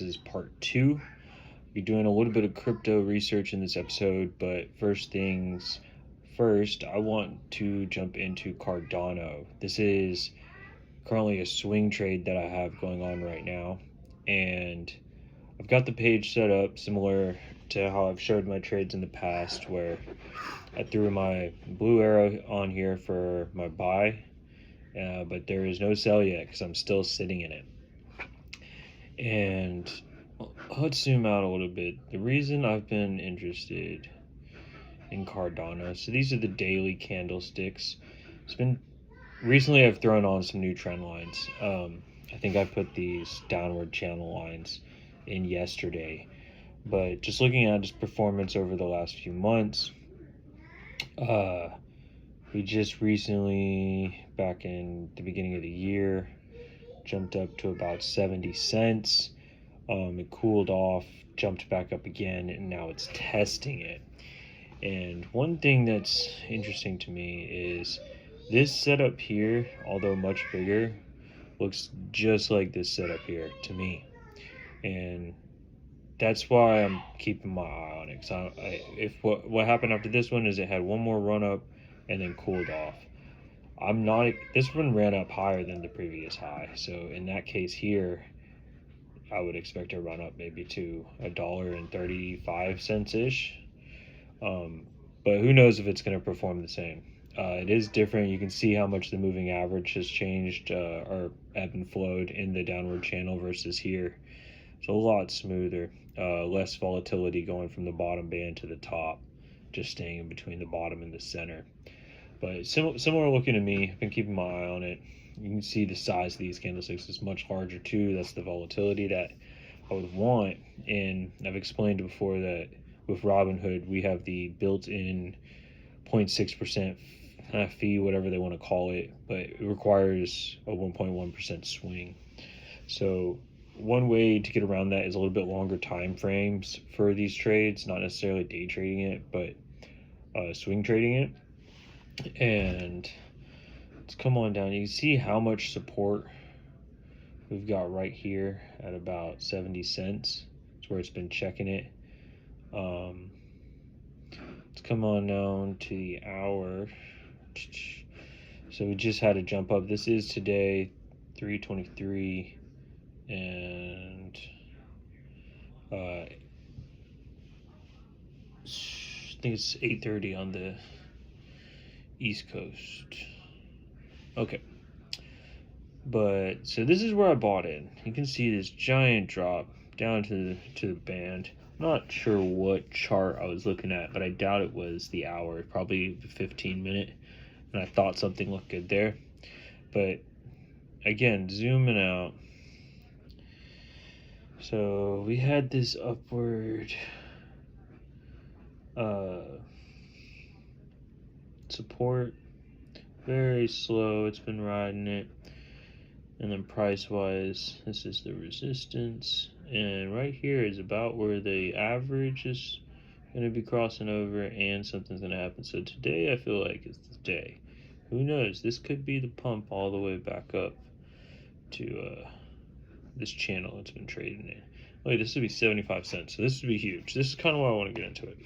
is part 2. Be doing a little bit of crypto research in this episode, but first things first, I want to jump into Cardano. This is currently a swing trade that I have going on right now, and I've got the page set up similar to how I've showed my trades in the past, where I threw my blue arrow on here for my buy, but there is no sell yet because I'm still sitting in it. And let's zoom out a little bit. The reason I've been interested in Cardano, so these are the daily candlesticks. Recently I've thrown on some new trend lines. I think I put these downward channel lines in yesterday, but just looking at its performance over the last few months, we just recently, back in the beginning of the year, jumped up to about 70 cents. It cooled off, jumped back up again, and now it's testing it. And one thing that's interesting to me is this setup here, although much bigger, looks just like this setup here to me. And that's why I'm keeping my eye on it. Because what happened after this one is it had one more run up and then cooled off. This one ran up higher than the previous high. So in that case here, I would expect to run up maybe to $1.35 ish. But who knows if it's going to perform the same. It is different. You can see how much the moving average has changed or ebb and flowed in the downward channel versus here. It's a lot smoother, less volatility going from the bottom band to the top, just staying in between the bottom and the center. But similar looking to me. I've been keeping my eye on it. You can see the size of these candlesticks is much larger too. That's the volatility that I would want. And I've explained before that with Robinhood, we have the built-in 0.6% fee, whatever they want to call it, but it requires a 1.1% swing. So one way to get around that is a little bit longer time frames for these trades, not necessarily day trading it, but swing trading it. And let's come on down. You can see how much support we've got right here at about 70 cents. That's where it's been checking it. Let's come on down to the hour. So we just had a jump up. This is today 3:23, and I think it's 8:30 on the East Coast. Okay, but so this is where I bought in. You can see this giant drop down to the band. I'm not sure what chart I was looking at, but I doubt it was the hour, probably the 15-minute, and I thought something looked good there. But again, zooming out, so we had this upward support, very slow. It's been riding it, and then price wise, this is the resistance, and right here is about where the average is going to be crossing over, and something's going to happen. So today I feel like it's the day. Who knows, this could be the pump all the way back up to this channel it's been trading in. Wait, this would be 75 cents, so this would be huge. This is kind of why I want to get into it.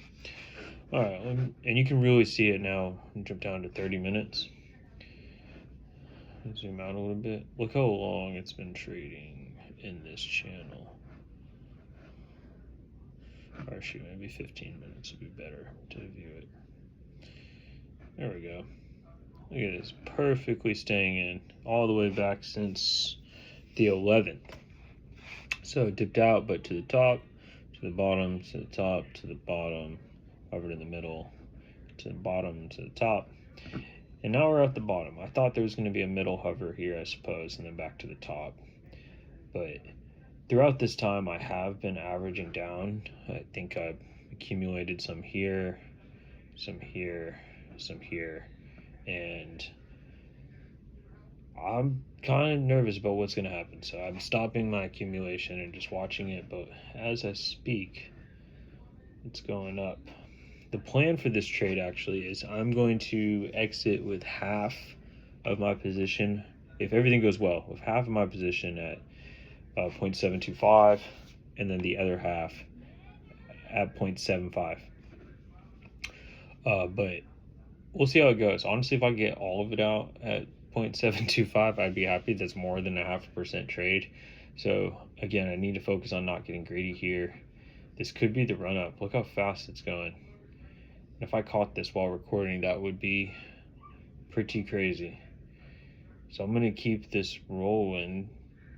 All right, and you can really see it now. Jump down to 30 minutes. Zoom out a little bit. Look how long it's been trading in this channel. Or shoot, maybe 15 minutes would be better to view it. There we go. Look at this, perfectly staying in all the way back since the 11th. So it dipped out, but to the top, to the bottom, to the top, to the bottom, hovered in the middle, to the bottom, to the top. And now we're at the bottom. I thought there was going to be a middle hover here, I suppose, and then back to the top. But throughout this time, I have been averaging down. I think I've accumulated some here, some here, some here. And I'm kind of nervous about what's going to happen. So I'm stopping my accumulation and just watching it. But as I speak, it's going up. The plan for this trade actually is I'm going to exit with half of my position, if everything goes well, with half of my position at 0.725 and then the other half at 0.75. But we'll see how it goes. Honestly, if I get all of it out at 0.725, I'd be happy. That's more than a 0.5% trade. So again, I need to focus on not getting greedy here. This could be the run up. Look how fast it's going. And if I caught this while recording, that would be pretty crazy. So I'm going to keep this rolling,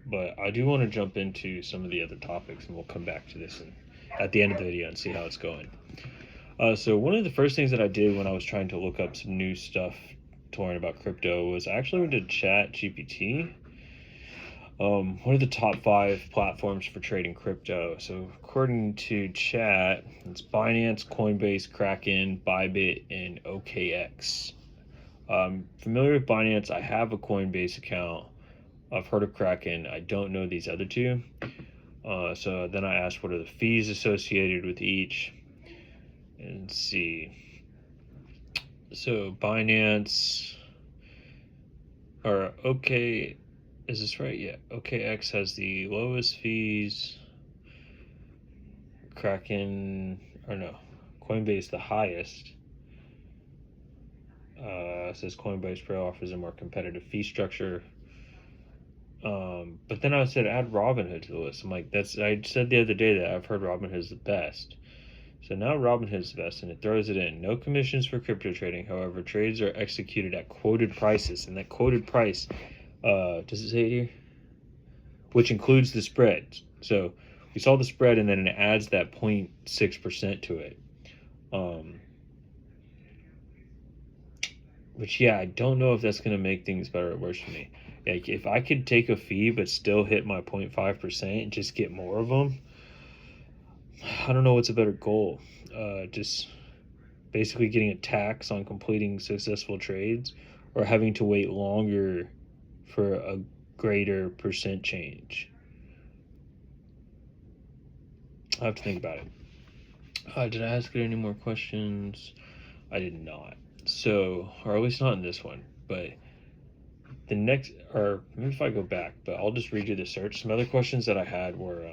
but I do want to jump into some of the other topics, and we'll come back to this at the end of the video and see how it's going. So one of the first things that I did when I was trying to look up some new stuff to learn about crypto was I actually went to ChatGPT. What are the top 5 platforms for trading crypto? So according to Chat, it's Binance, Coinbase, Kraken, Bybit, and OKX. Familiar with Binance. I have a Coinbase account. I've heard of Kraken. I don't know these other two. So then I asked, what are the fees associated with each? And see. So Binance, or OK, is this right? Yeah, OKX has the lowest fees. Kraken, or no, Coinbase the highest. Says Coinbase Pro offers a more competitive fee structure. But then I said add Robinhood to the list. I'm like, I said the other day that I've heard Robinhood is the best. So now Robinhood is the best, and it throws it in. No commissions for crypto trading. However, trades are executed at quoted prices, and that quoted price, does it say it here? Which includes the spread. So we saw the spread, and then it adds that 0.6% to it. Which, yeah, I don't know if that's going to make things better or worse for me. Like, if I could take a fee but still hit my 0.5% and just get more of them, I don't know what's a better goal. Just basically getting a tax on completing successful trades, or having to wait longer for a greater percent change. I have to think about it. Did I ask any more questions? I did not. So, or at least not in this one, but the next, or maybe if I go back, but I'll just read you the search. Some other questions that I had were,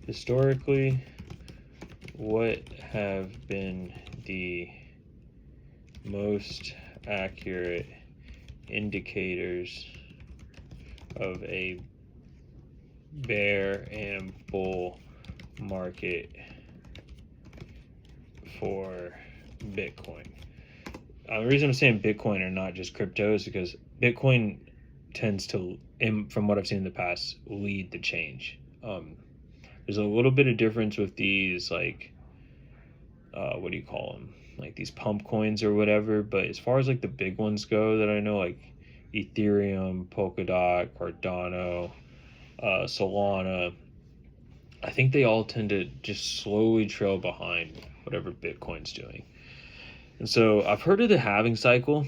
historically, what have been the most accurate indicators of a bear and bull market for Bitcoin? The reason I'm saying Bitcoin and not just crypto is because Bitcoin tends to, from what I've seen in the past, lead the change. There's a little bit of difference with these, like, what do you call them? Like these pump coins or whatever. But as far as like the big ones go that I know, like Ethereum, Polkadot, Cardano, Solana, I think they all tend to just slowly trail behind whatever Bitcoin's doing. And so I've heard of the halving cycle.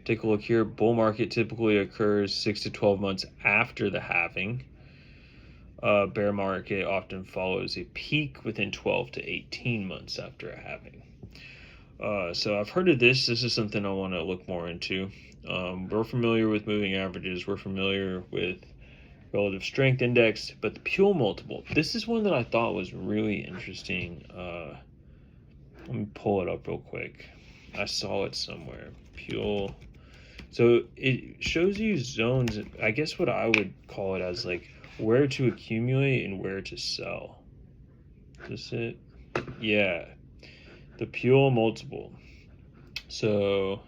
Take a look here. Bull market typically occurs 6 to 12 months after the halving. Bear market often follows a peak within 12 to 18 months after a halving. So I've heard of this. This is something I want to look more into. We're familiar with moving averages. We're familiar with relative strength index, but the Puell multiple, this is one that I thought was really interesting. Let me pull it up real quick. I saw it somewhere. Puell. So it shows you zones, I guess what I would call it as like where to accumulate and where to sell. Is this it? Yeah. The Puell multiple. So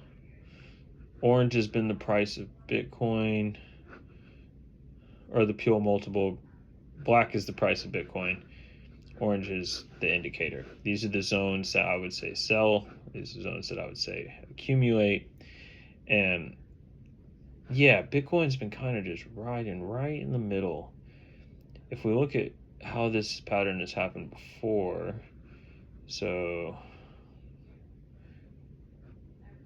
orange has been the price of Bitcoin, or the Puell multiple. Black is the price of Bitcoin. Orange is the indicator. These are the zones that I would say sell. These are zones that I would say accumulate. And yeah, Bitcoin's been kind of just riding right in the middle. If we look at how this pattern has happened before, so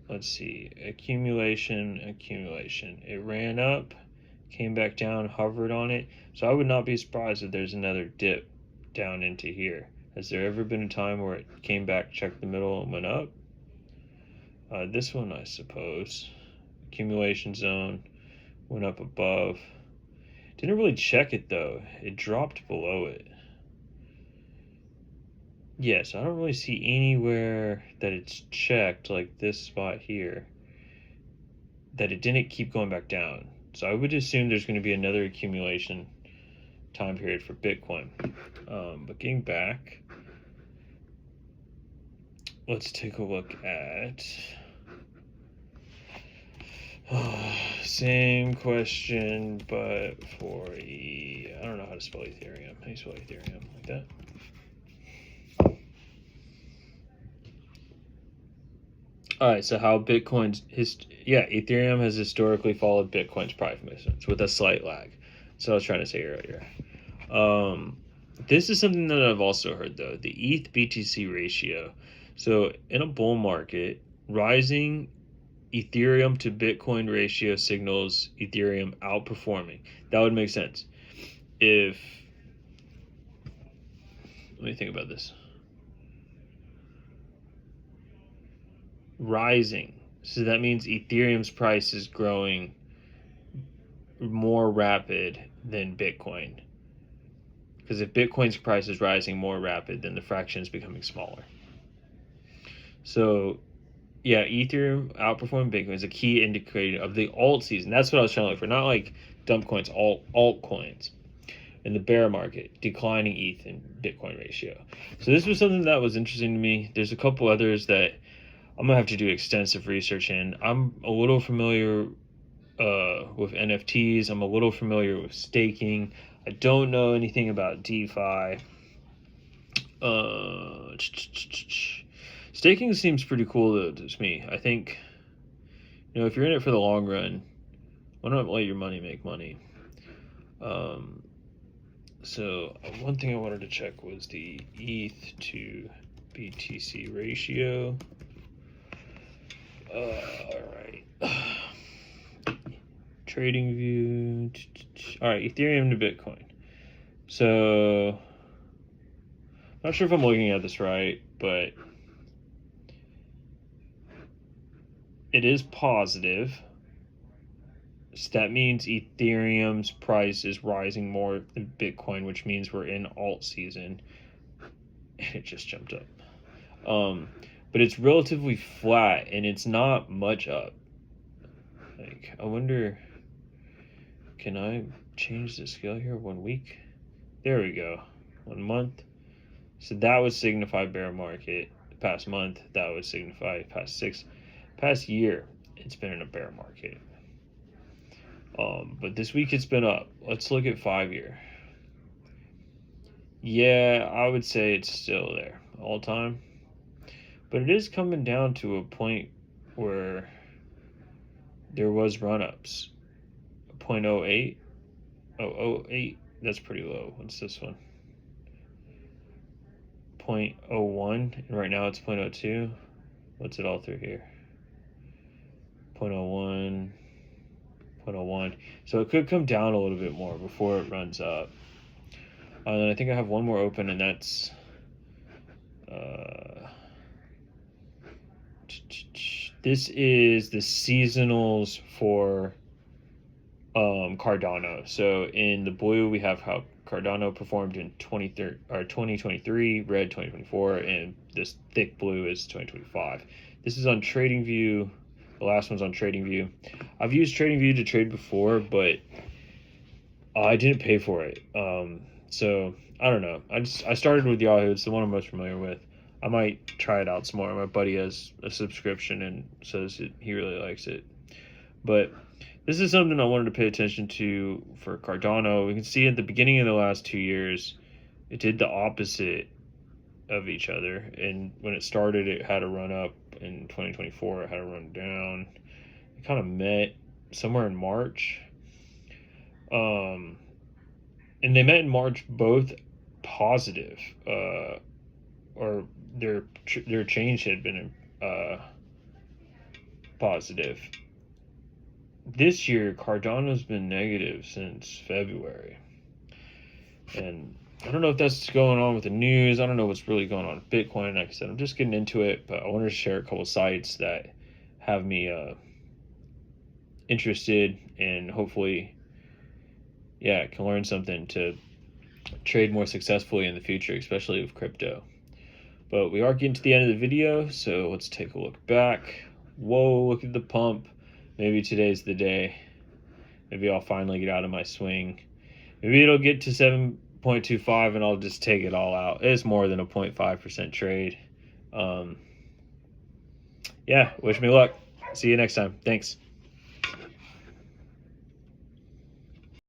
let's see, accumulation. It ran up, came back down, hovered on it. So I would not be surprised if there's another dip down into here. Has there ever been a time where it came back, checked the middle, and went up? This one, I suppose. Accumulation zone, went up above. Didn't really check it though. It dropped below it. Yeah, so I don't really see anywhere that it's checked, like this spot here, that it didn't keep going back down. So I would assume there's going to be another accumulation time period for Bitcoin. But getting back, let's take a look at same question, but for I don't know how to spell Ethereum. How do you spell Ethereum? Like that? All right, so how Bitcoin's Ethereum has historically followed Bitcoin's private movements with a slight lag. So I was trying to say earlier. This is something that I've also heard though, the ETH BTC ratio. So in a bull market, rising Ethereum to Bitcoin ratio signals Ethereum outperforming. That would make sense. Let me think about this. Rising. So that means Ethereum's price is growing more rapid than Bitcoin. Because if Bitcoin's price is rising more rapid, then the fraction is becoming smaller. So yeah, Ethereum outperforming Bitcoin is a key indicator of the alt season. That's what I was trying to look for. Not like dump coins, altcoins. In the bear market, declining ETH and Bitcoin ratio. So this was something that was interesting to me. There's a couple others that I'm gonna have to do extensive research in. I'm a little familiar with NFTs. I'm a little familiar with staking. I don't know anything about DeFi. Staking seems pretty cool though to me. I think, if you're in it for the long run, why not let your money make money? So one thing I wanted to check was the ETH to BTC ratio. All right. Trading view. All right, Ethereum to Bitcoin. So, not sure if I'm looking at this right, but it is positive. So that means Ethereum's price is rising more than Bitcoin, which means we're in alt season. And it just jumped up. But it's relatively flat and it's not much up. Like, I wonder, can I change the scale here 1 week? There we go. 1 month. So that would signify bear market. Past month, that would signify past year, it's been in a bear market. But this week it's been up. Let's look at 5-year. Yeah, I would say it's still there all time. But it is coming down to a point where there was run-ups. 0.08. 0.08, that's pretty low. What's this one? 0.01, and right now it's 0.02. What's it all through here? 0.01, 0.01. So it could come down a little bit more before it runs up. And I think I have one more open, and that's this is the seasonals for Cardano. So in the blue, we have how Cardano performed in 2023, red 2024, and this thick blue is 2025. This is on TradingView. The last one's on TradingView. I've used TradingView to trade before, but I didn't pay for it. So I don't know. I started with Yahoo. It's the one I'm most familiar with. I might try it out some more. My buddy has a subscription and says he really likes it. But this is something I wanted to pay attention to for Cardano. We can see at the beginning of the last 2 years, it did the opposite of each other. And when it started, it had a run up. In 2024, it had a run down. It kind of met somewhere in March. And they met in March both positive, or their change had been positive. This year, Cardano's been negative since February. And I don't know if that's going on with the news. I don't know what's really going on with Bitcoin. Like I said, I'm just getting into it, but I wanted to share a couple sites that have me interested and hopefully, yeah, can learn something to trade more successfully in the future, especially with crypto. But we are getting to the end of the video, so let's take a look back. Whoa, look at the pump. Maybe today's the day. Maybe I'll finally get out of my swing. Maybe it'll get to 7.25 and I'll just take it all out. It's more than a 0.5% trade. Yeah, wish me luck. See you next time. Thanks.